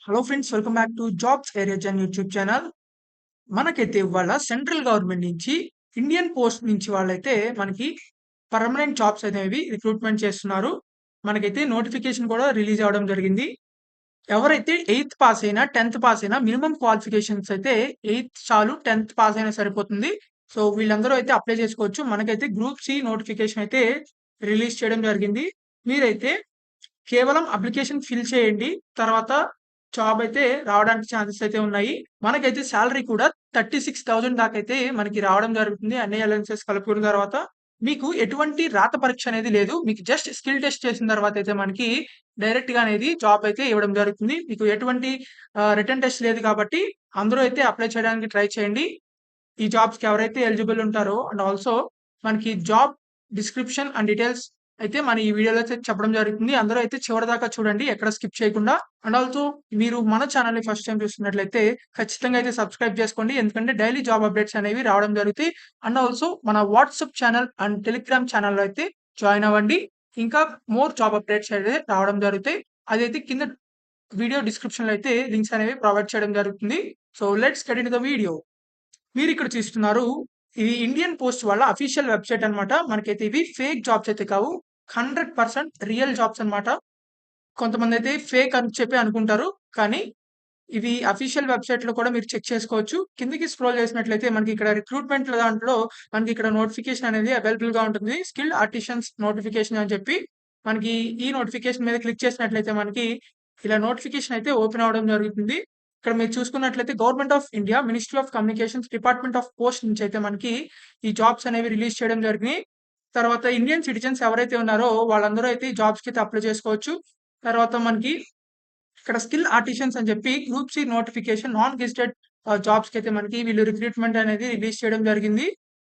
Hello friends, welcome back to jobs area Jan YouTube channel. మనకైతే ఇవాళ central government నుంచి Indian post నుంచి వాళ్ళైతే మనకి పర్మనెంట్ జాబ్స్ అనేవి రిక్రూట్మెంట్ చేస్తున్నారు. మనకైతే నోటిఫికేషన్ కూడా రిలీజ్ అవ్వడం జరిగింది. ఎవరైతే ఎయిత్ పాస్ అయినా, 10థ్ పాస్ అయినా మినిమం క్వాలిఫికేషన్స్ అయితే ఎయిత్ చాలు, 10థ్ పాస్ అయినా సరిపోతుంది. సో వీళ్ళందరూ అయితే అప్లై చేసుకోవచ్చు. మనకైతే గ్రూప్ సి నోటిఫికేషన్ అయితే రిలీజ్ చేయడం జరిగింది. మీరైతే కేవలం అప్లికేషన్ ఫిల్ చేయండి. తర్వాత జాబ్ అయితే రావడానికి ఛాన్సెస్ అయితే ఉన్నాయి. మనకైతే సాలరీ కూడా 36,000 దాకైతే మనకి రావడం జరుగుతుంది. అన్ని అలవెన్సెస్ కలుపుకున్న తర్వాత మీకు ఎటువంటి రాత పరీక్ష అనేది లేదు. మీకు జస్ట్ స్కిల్ టెస్ట్ చేసిన తర్వాత అయితే మనకి డైరెక్ట్‌గా అనేది జాబ్ అయితే ఇవ్వడం జరుగుతుంది. మీకు ఎటువంటి రిటన్ టెస్ట్ లేదు కాబట్టి అందరూ అయితే అప్లై చేయడానికి ట్రై చేయండి. ఈ జాబ్స్‌కి ఎవరైతే ఎలిజిబుల్ ఉంటారో అండ్ ఆల్సో మనకి జాబ్ డిస్క్రిప్షన్ అండ్ డీటెయిల్స్ అయితే మన ఈ వీడియోలో అయితే చెప్పడం జరుగుతుంది. అందరూ అయితే చివరిదాకా చూడండి, ఎక్కడ స్కిప్ చేయకుండా. అండ్ ఆల్సో మీరు మన ఛానల్‌ని ఫస్ట్ టైమ్ చూస్తున్నట్లయితే ఖచ్చితంగా అయితే సబ్స్క్రైబ్ చేసుకోండి. ఎందుకంటే డైలీ జాబ్ అప్డేట్స్ అనేవి రావడం జరుగుతాయి. అండ్ ఆల్సో మన వాట్సాప్ ఛానల్ అండ్ టెలిగ్రామ్ ఛానల్‌లో అయితే జాయిన్ అవ్వండి. ఇంకా మోర్ జాబ్ అప్డేట్స్ అయితే రావడం జరుగుతాయి. అదైతే కింద వీడియో డిస్క్రిప్షన్‌లో అయితే లింక్స్ అనేవి ప్రొవైడ్ చేయడం జరుగుతుంది. So let's get into the video. మీరిక్కడ చూస్తున్నారు. ఇది ఇండియన్ పోస్ట్ వాళ్ళ అఫీషియల్ వెబ్‌సైట్ అన్నమాట. మనకైతే ఇవి ఫేక్ జాబ్స్ అయితే కావు. 100% రియల్ జాబ్స్ అన్నమాట. కొంతమందైతే ఫేక్ అని చెప్పి అనుకుంటారు. కానీ ఇవి అఫీషియల్ వెబ్‌సైట్‌లో కూడా మీరు చెక్ చేసుకోవచ్చు. కిందకి స్క్రోల్ చేసినట్లయితే మనకి ఇక్కడ రిక్రూట్‌మెంట్‌ల దాంట్లో మనకి ఇక్కడ నోటిఫికేషన్ అనేది అవైలబుల్‌గా ఉంటుంది. స్కిల్డ్ ఆర్టిషన్స్ నోటిఫికేషన్ అని చెప్పి మనకి ఈ నోటిఫికేషన్ మీద క్లిక్ చేసినట్లయితే మనకి ఇలా నోటిఫికేషన్ అయితే ఓపెన్ అవ్వడం జరుగుతుంది. ఇక్కడ మీరు చూసుకున్నట్లయితే government of India, ministry of communications, department of post నుంచి అయితే మనకి ఈ జాబ్స్ అనేవి రిలీజ్ చేయడం జరిగినాయి. తర్వాత ఇండియన్ సిటిజన్స్ ఎవరైతే ఉన్నారో వాళ్ళందరూ అయితే ఈ జాబ్స్‌కి అయితే అప్లై చేసుకోవచ్చు. తర్వాత మనకి ఇక్కడ స్కిల్ ఆర్టిషన్స్ అని చెప్పి group C notification non gazetted జాబ్స్‌కి అయితే మనకి వీళ్ళు రిక్రూట్మెంట్ అనేది రిలీజ్ చేయడం జరిగింది.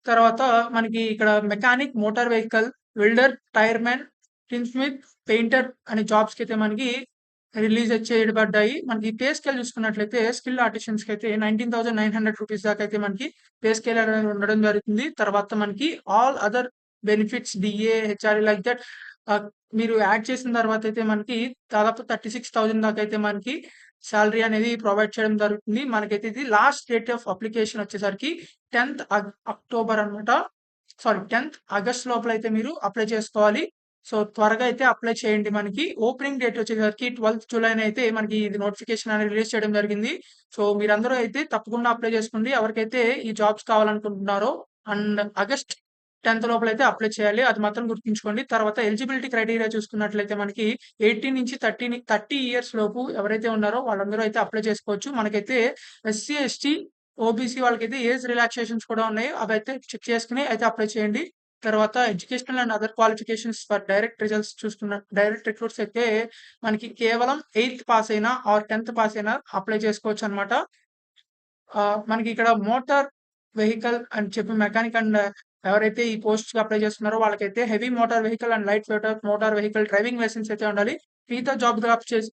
తర్వాత మనకి ఇక్కడ mechanic, motor vehicle, welder, tyre man, tinsmith, painter అనే జాబ్స్‌కి అయితే మనకి రిలీజ్ చేయబడ్డాయి. మనకి పే స్కేల్ చూసుకున్నట్లయితే స్కిల్ ఆర్టిషన్స్‌కి అయితే 19,900 రూపీస్ దాకా అయితే మనకి పే స్కేల్ అనేది ఉండడం జరుగుతుంది. తర్వాత మనకి all other benefits DA, HRA like that ఆహ్, మీరు యాడ్ చేసిన తర్వాత అయితే మనకి దాదాపు 36,000 దాకా అయితే మనకి సాలరీ అనేది ప్రొవైడ్ చేయడం జరుగుతుంది. మనకైతే ఇది లాస్ట్ డేట్ ఆఫ్ అప్లికేషన్ వచ్చేసరికి 10థ్ అక్టోబర్ అన్నమాట. సారీ 10థ్ ఆగస్ట్ లోపల అయితే మీరు అప్లై చేసుకోవాలి. సో త్వరగా అయితే అప్లై చేయండి. మనకి ఓపెనింగ్ డేట్ వచ్చేసరికి 12థ్ జూలైన అయితే మనకి ఇది నోటిఫికేషన్ అనేది రిలీజ్ చేయడం జరిగింది. సో మీరందరూ అయితే తప్పకుండా అప్లై చేసుకోండి. ఎవరికైతే ఈ జాబ్స్ కావాలనుకుంటున్నారో అండ్ ఆగస్ట్ 10థ్ లోపలైతే అప్లై చేయాలి. అది మాత్రం గుర్తుంచుకోండి. తర్వాత ఎలిజిబిలిటీ క్రైటీరియా చూసుకున్నట్లయితే మనకి 18-30 ఇయర్స్ లోపు ఎవరైతే ఉన్నారో వాళ్ళందరూ అయితే అప్లై చేసుకోవచ్చు. మనకైతే ఎస్సీ, ఎస్టీ, ఓబీసీ వాళ్ళకైతే ఏజ్ రిలాక్సేషన్స్ కూడా ఉన్నాయి. అవైతే చెక్ చేసుకొని అయితే అప్లై చేయండి. తర్వాత educational and other qualifications for direct results చూసుకున్న డైరెక్ట్ రిక్రూట్స్ అయితే మనకి కేవలం 8థ్ పాస్ అయినా ఆర్ 10థ్ పాస్ అయినా అప్లై చేసుకోవచ్చనమాట. మనకి ఇక్కడ మోటార్ వెహికల్ అని చెప్పి మెకానిక్ అండ్ ఎవరైతే ఈ పోస్ట్‌కి అప్లై చేస్తున్నారో వాళ్ళకైతే heavy motor vehicle and light motor vehicle driving licence అయితే ఉండాలి. మిగతా జాబ్‌కి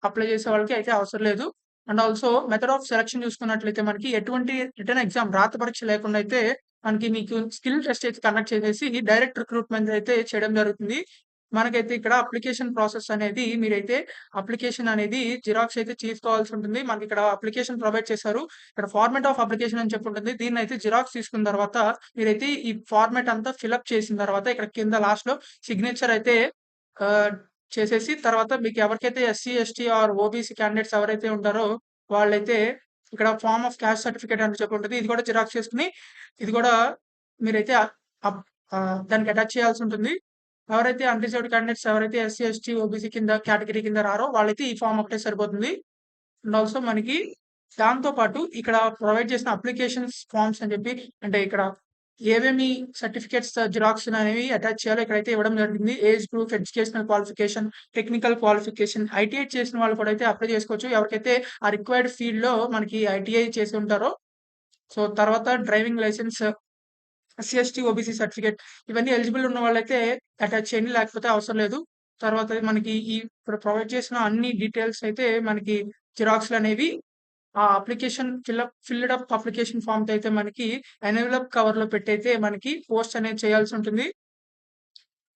అప్లై చేసే వాళ్ళకి అయితే అవసరం లేదు. And also method of selection చూసుకున్నట్లయితే మనకి ఎటువంటి రిటన్ ఎగ్జామ్ రాత పరీక్ష లేకుండా అయితే మనకి మీకు స్కిల్ టెస్ట్ అయితే కండక్ట్ చేసేసి డైరెక్ట్ రిక్రూట్‌మెంట్ అయితే చేయడం జరుగుతుంది. మనకైతే ఇక్కడ అప్లికేషన్ ప్రాసెస్ అనేది మీరైతే అప్లికేషన్ అనేది జిరాక్స్ అయితే తీసుకోవాల్సి ఉంటుంది. మనకిక్కడ అప్లికేషన్ ప్రొవైడ్ చేశారు. ఇక్కడ ఫార్మాట్ ఆఫ్ అప్లికేషన్ అని చెప్పి ఉంటుంది. దీన్నైతే జిరాక్స్ తీసుకున్న తర్వాత మీరైతే ఈ ఫార్మాట్ అంతా ఫిలప్ చేసిన తర్వాత ఇక్కడ కింద లాస్ట్‌లో సిగ్నేచర్ అయితే ఆహ్, చేసేసి తర్వాత మీకు ఎవరికైతే SC, ST or OBC candidates ఎవరైతే ఉంటారో వాళ్ళైతే ఇక్కడ ఫార్మ్ ఆఫ్ క్యాస్ట్ సర్టిఫికేట్ అని చెప్పి ఉంటది. ఇది కూడా జిరాక్స్ చేసుకొని ఇది కూడా మీరైతే అప్ దానికి అటాచ్ చేయాల్సి ఉంటుంది. ఎవరైతే అన్‌రిజర్వ్డ్ క్యాండిడేట్స్ ఎవరైతే ఎస్సీ, ఎస్టీ, ఓబీసీ కింద కేటగరీ కింద రారో వాళ్ళైతే ఈ ఫార్మ్ ఒకటే సరిపోతుంది. అండ్ ఆల్సో మనకి దాంతో పాటు ఇక్కడ ప్రొవైడ్ చేసిన అప్లికేషన్స్ ఫార్మ్స్ అని చెప్పి అంటే ఇక్కడ ఏవేమి సర్టిఫికేట్స్ జిరాక్స్ అనేవి అటాచ్ చేయాలో ఇక్కడైతే ఇవ్వడం జరిగింది. Age proof, educational qualification, technical qualification, ITI చేసిన వాళ్ళు కూడా అయితే అప్లై చేసుకోవచ్చు. ఎవరికైతే ఆ రిక్వైర్డ్ ఫీల్డ్‌లో మనకి ఐటీఐ చేసి ఉంటారో సో తర్వాత driving licence, SC, ST, OBC certificate ఇవన్నీ ఎలిజిబుల్ ఉన్న వాళ్ళైతే అటాచ్ చేయండి. లేకపోతే అవసరం లేదు. తర్వాత మనకి ఇప్పుడు ప్రొవైడ్ చేసిన అన్ని డీటెయిల్స్ అయితే మనకి జిరాక్స్‌లనేవి ఆ అప్లికేషన్ ఫిల్డ్ అప్ అప్లికేషన్ ఫార్మ్‌తో అయితే మనకి ఎన్వలప్ కవర్‌లో పెట్టయితే మనకి పోస్ట్ అనేది చేయాల్సి ఉంటుంది.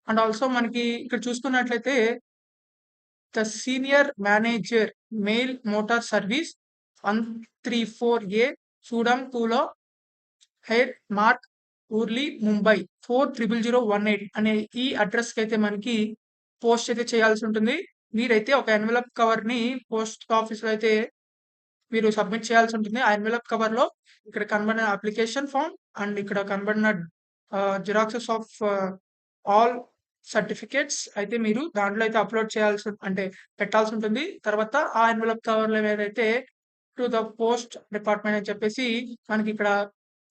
అండ్ ఆల్సో మనకి ఇక్కడ చూసుకున్నట్లయితే the senior manager mail motor service 134A Sudam పూలో హెయిర్ మార్క్ ఊర్లీ ముంబై 400018 అనే ఈ అడ్రస్కి అయితే మనకి పోస్ట్ అయితే చేయాల్సి ఉంటుంది. మీరైతే ఒక ఎన్వలప్ కవర్ని పోస్ట్ ఆఫీస్లో అయితే మీరు సబ్మిట్ చేయాల్సి ఉంటుంది. ఆ ఎన్వలప్ కవర్లో ఇక్కడ కనబడిన అప్లికేషన్ ఫామ్ అండ్ ఇక్కడ కనబడిన జిరాక్సెస్ ఆఫ్ ఆల్ సర్టిఫికేట్స్ అయితే మీరు దాంట్లో అయితే అప్లోడ్ చేయాల్సి అంటే పెట్టాల్సి ఉంటుంది. తర్వాత ఆ ఎన్వలప్ కవర్లో ఏదైతే టు ద పోస్ట్ డిపార్ట్మెంట్ అని చెప్పేసి మనకి ఇక్కడ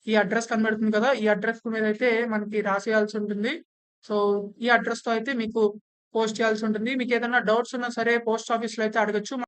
ఈ అడ్రస్ కనబడుతుంది కదా, ఈ అడ్రస్ మీద అయితే మనకి రాసేయాల్సి ఉంటుంది. సో ఈ అడ్రస్తో అయితే మీకు పోస్ట్ చేయాల్సి ఉంటుంది. మీకు ఏదైనా డౌట్స్ ఉన్నా సరే పోస్ట్ ఆఫీస్లో అయితే అడగచ్చు.